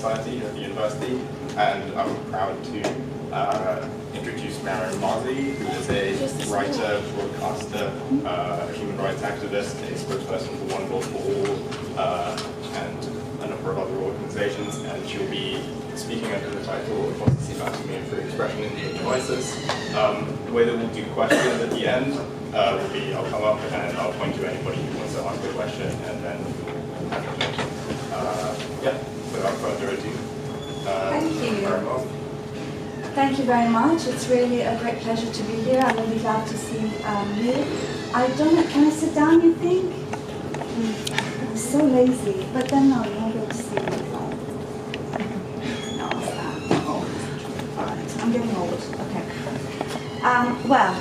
Society at the university, and I'm proud to introduce Mary Mazi, who is a writer, broadcaster, human rights activist, a spokesperson for One Voice for All, and a number of other organizations, and she'll be speaking under the title Apostasy, Blasphemy, and Free Expression in the Age of ISIS. The way that we'll do questions at the end will be I'll come up and I'll point to anybody who wants to ask a question, and then yeah, without further ado. Thank you. Thank you very much. It's really a great pleasure to be here. I'm really glad to see you. I don't know, can I sit down, you think? I'm so lazy, but then no, you won't be able to see me. No, I'll stand. Oh, all right, I'm getting old. Okay. Well,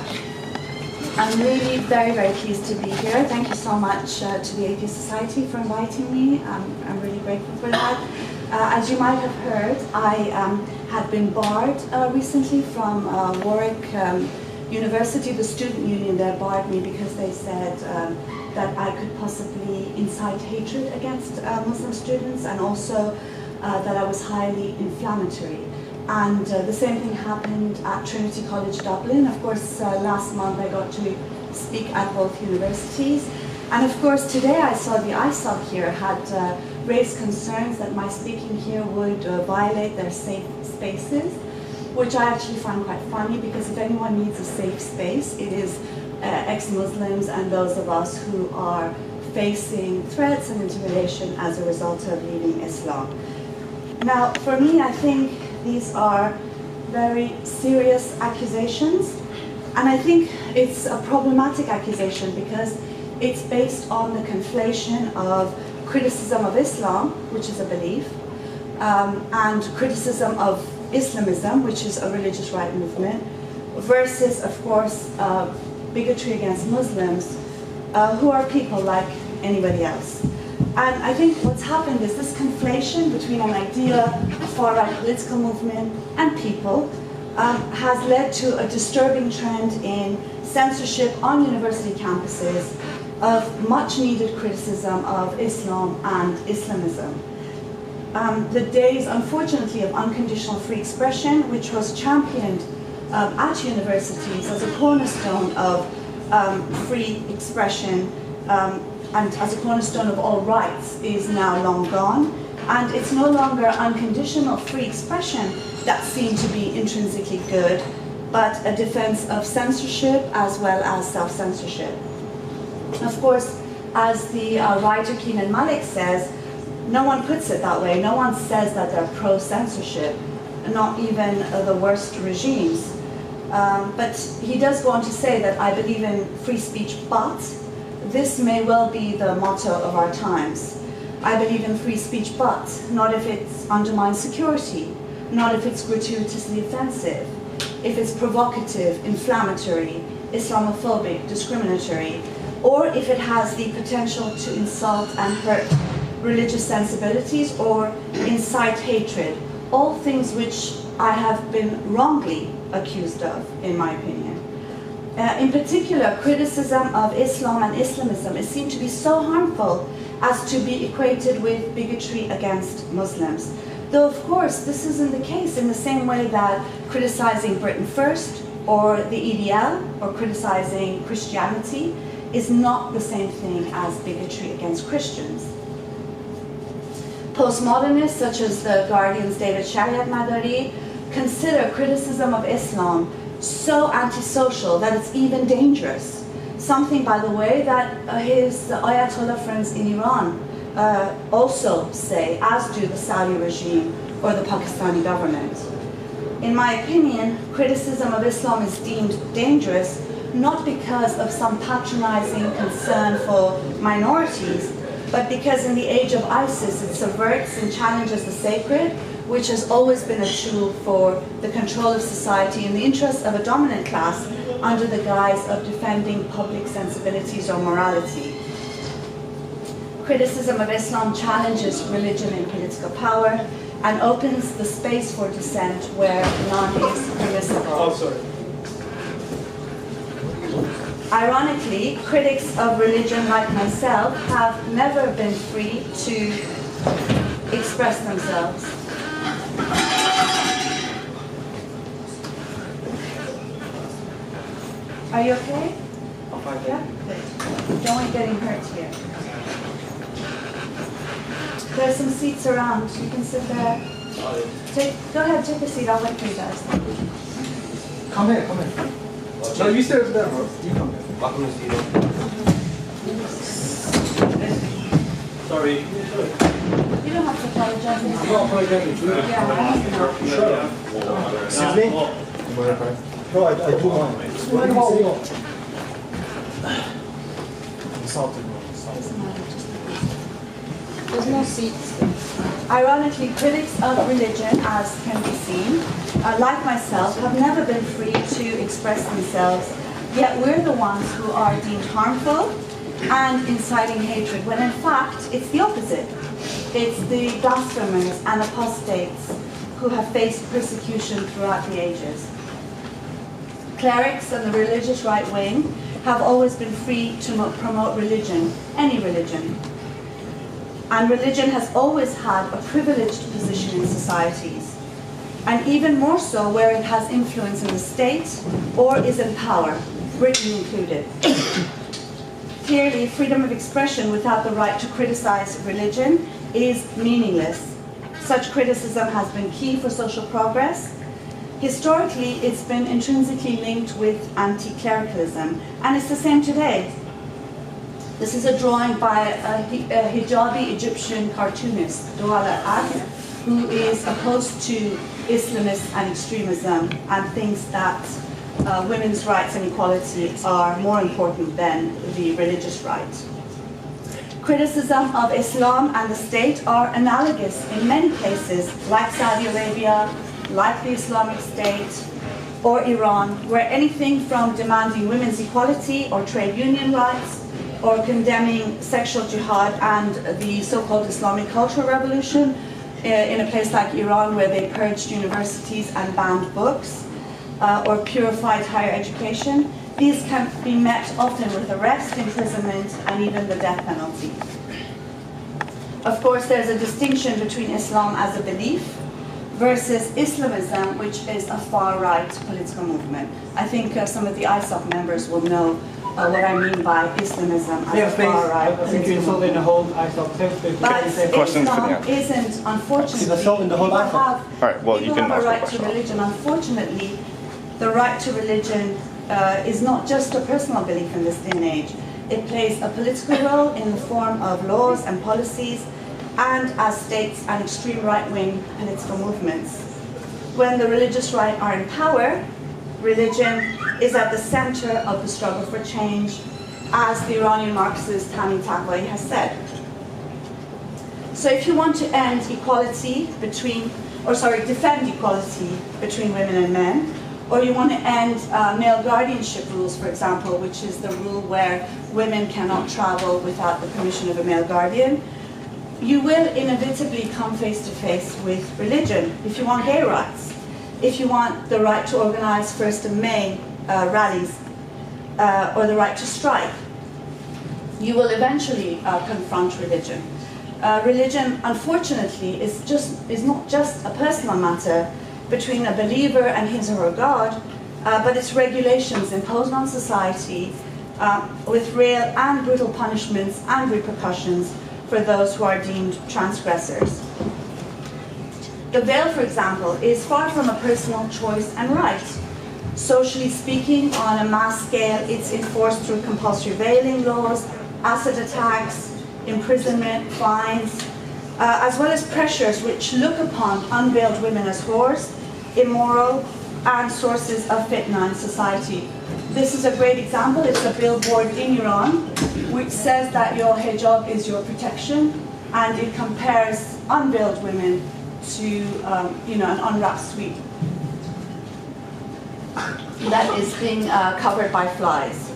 I'm really very, very pleased to be here. Thank you so much to the Atheist Society for inviting me. I'm really grateful for that. As you might have heard, I had been barred recently from Warwick University. The student union there barred me because they said that I could possibly incite hatred against Muslim students, and also that I was highly inflammatory. And the same thing happened at Trinity College Dublin. Of course, last month I got to speak at both universities. And of course, today I saw the ISOC here had raised concerns that my speaking here would violate their safe spaces, which I actually find quite funny, because if anyone needs a safe space, it is ex-Muslims and those of us who are facing threats and intimidation as a result of leaving Islam. Now, for me, I think these are very serious accusations, and I think it's a problematic accusation because it's based on the conflation of criticism of Islam, which is a belief, and criticism of Islamism, which is a religious right movement, versus, of course, bigotry against Muslims, who are people like anybody else. And I think what's happened is this conflation between an idea, a far-right political movement, and people has led to a disturbing trend in censorship on university campuses of much-needed criticism of Islam and Islamism. The days, unfortunately, of unconditional free expression, which was championed at universities as a cornerstone of free expression and as a cornerstone of all rights, is now long gone. And it's no longer unconditional free expression that seemed to be intrinsically good, but a defense of censorship as well as self-censorship. Of course, as the writer Kenan Malik says, no one puts it that way. No one says that they're pro-censorship, not even the worst regimes. But he does go on to say that I believe in free speech, but this may well be the motto of our times. I believe in free speech, but not if it undermines security, not if it's gratuitously offensive, if it's provocative, inflammatory, Islamophobic, discriminatory, or if it has the potential to insult and hurt religious sensibilities or incite hatred, all things which I have been wrongly accused of, in my opinion. In particular, criticism of Islam and Islamism is seen to be so harmful as to be equated with bigotry against Muslims. Though, of course, this isn't the case in the same way that criticizing Britain First or the EDL or criticizing Christianity is not the same thing as bigotry against Christians. Postmodernists, such as the Guardian's David Shariat Madari, consider criticism of Islam so antisocial that it's even dangerous. Something, by the way, that his Ayatollah friends in Iran also say, as do the Saudi regime or the Pakistani government. In my opinion, criticism of Islam is deemed dangerous not because of some patronizing concern for minorities, but because in the age of ISIS it subverts and challenges the sacred, which has always been a tool for the control of society in the interests of a dominant class under the guise of defending public sensibilities or morality. Criticism of Islam challenges religion and political power and opens the space for dissent where none is permissible. Oh, sorry. Ironically, critics of religion like myself have never been free to express themselves. Are you okay? Yeah? Good. Don't want you getting hurt here. There's some seats around. You can sit there. Go ahead, take a seat. I'll wait for you guys. Come here, come here. No, you stay over there, bro. You come here. Sorry. You don't have to apologize. I'm not apologizing. Yeah. Excuse me? No, I do mind. There's no seats. Ironically, critics of religion, as can be seen, like myself, have never been free to express themselves, yet we're the ones who are deemed harmful and inciting hatred, when in fact it's the opposite. It's the blasphemers and apostates who have faced persecution throughout the ages. Clerics and the religious right wing have always been free to promote religion, any religion. And religion has always had a privileged position in societies, and even more so where it has influence in the state or is in power, Britain included. Clearly, freedom of expression without the right to criticize religion is meaningless. Such criticism has been key for social progress. Historically, it's been intrinsically linked with anti-clericalism, and it's the same today. This is a drawing by a hijabi Egyptian cartoonist, Douala Ak, who is opposed to Islamists and extremism and thinks that women's rights and equality are more important than the religious right. Criticism of Islam and the state are analogous in many cases, like Saudi Arabia, like the Islamic State, or Iran, where anything from demanding women's equality or trade union rights, or condemning sexual jihad and the so-called Islamic Cultural Revolution in a place like Iran, where they purged universities and banned books, or purified higher education. These can be met often with arrest, imprisonment, and even the death penalty. Of course, there's a distinction between Islam as a belief versus Islamism, which is a far-right political movement. I think some of the ISOC members will know what I mean by Islamism as a far-right I think you insulted the whole ISOC. But Islam isn't, unfortunately, people have a right to religion. Unfortunately, the right to religion is not just a personal belief in this day and age. It plays a political role in the form of laws and policies, and as states and extreme right-wing political movements. When the religious right are in power, religion is at the center of the struggle for change, as the Iranian Marxist Tami Taqvai has said. So if you want to end equality between, defend equality between women and men, or you want to end male guardianship rules, for example, which is the rule where women cannot travel without the permission of a male guardian, you will inevitably come face to face with religion. If you want gay rights, if you want the right to organize 1st of May rallies, or the right to strike, you will eventually confront religion. Religion, unfortunately, is not just a personal matter between a believer and his or her God, but it's regulations imposed on society with real and brutal punishments and repercussions for those who are deemed transgressors. The veil, for example, is far from a personal choice and right. Socially speaking, on a mass scale, it's enforced through compulsory veiling laws, acid attacks, imprisonment, fines, as well as pressures which look upon unveiled women as whores, immoral, and sources of fitna in society. This is a great example. It's a billboard in Iran which says that your hijab is your protection, and it compares unveiled women to an unwrapped sweet that is being covered by flies.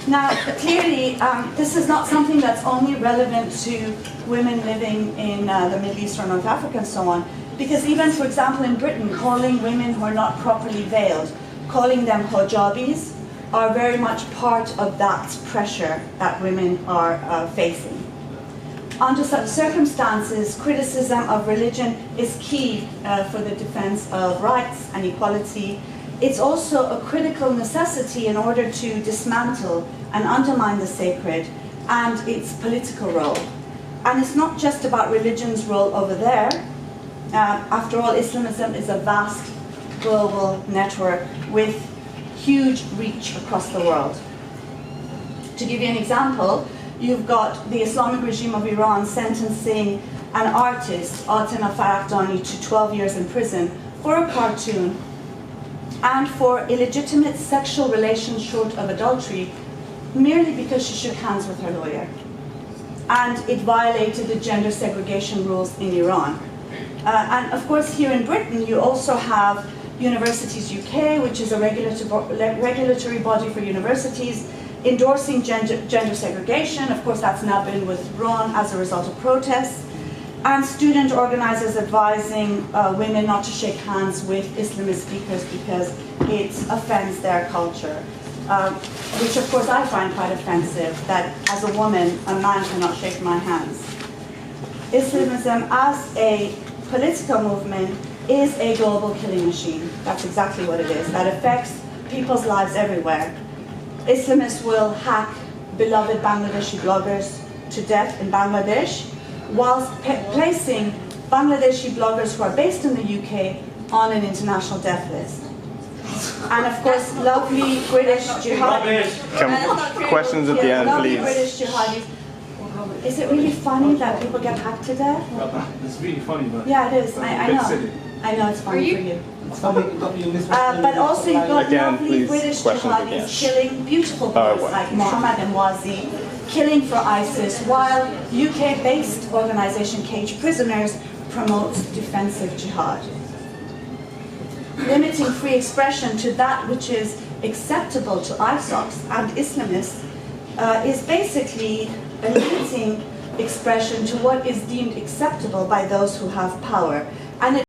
Now, clearly, this is not something that's only relevant to women living in the Middle East or North Africa and so on, because even, for example, in Britain, calling women who are not properly veiled, calling them hijabis, are very much part of that pressure that women are facing. Under such circumstances, criticism of religion is key for the defense of rights and equality. It's also a critical necessity in order to dismantle and undermine the sacred and its political role. And it's not just about religion's role over there. After all, Islamism is a vast global network with huge reach across the world. To give you an example, you've got the Islamic regime of Iran sentencing an artist, Atina Farahani, to 12 years in prison for a cartoon and for illegitimate sexual relations short of adultery, merely because she shook hands with her lawyer. And it violated the gender segregation rules in Iran. And of course, here in Britain, you also have Universities UK, which is a regulatory body for universities, endorsing gender segregation. Of course, that's now been withdrawn as a result of protests. And student organizers advising women not to shake hands with Islamist speakers because it offends their culture. Which of course I find quite offensive, that as a woman, a man cannot shake my hands. Islamism as a political movement is a global killing machine. That's exactly what it is. That affects people's lives everywhere. Islamists will hack beloved Bangladeshi bloggers to death in Bangladesh, whilst placing Bangladeshi bloggers who are based in the UK on an international death list. And of course, lovely British jihadis. Questions at the end, lovely please. British jihadis. Is it really funny that people get hacked to death? It's really funny, but Yeah, it is. I know. silly. I know it's funny for you. But But also you've got Again, lovely please, British questions jihadis again. killing beautiful boys well. like Mohammed and Wazi, killing for ISIS, while UK-based organisation Cage Prisoners promotes defensive jihad. Limiting free expression to that which is acceptable to ISOCs and Islamists is basically limiting expression to what is deemed acceptable by those who have power. And it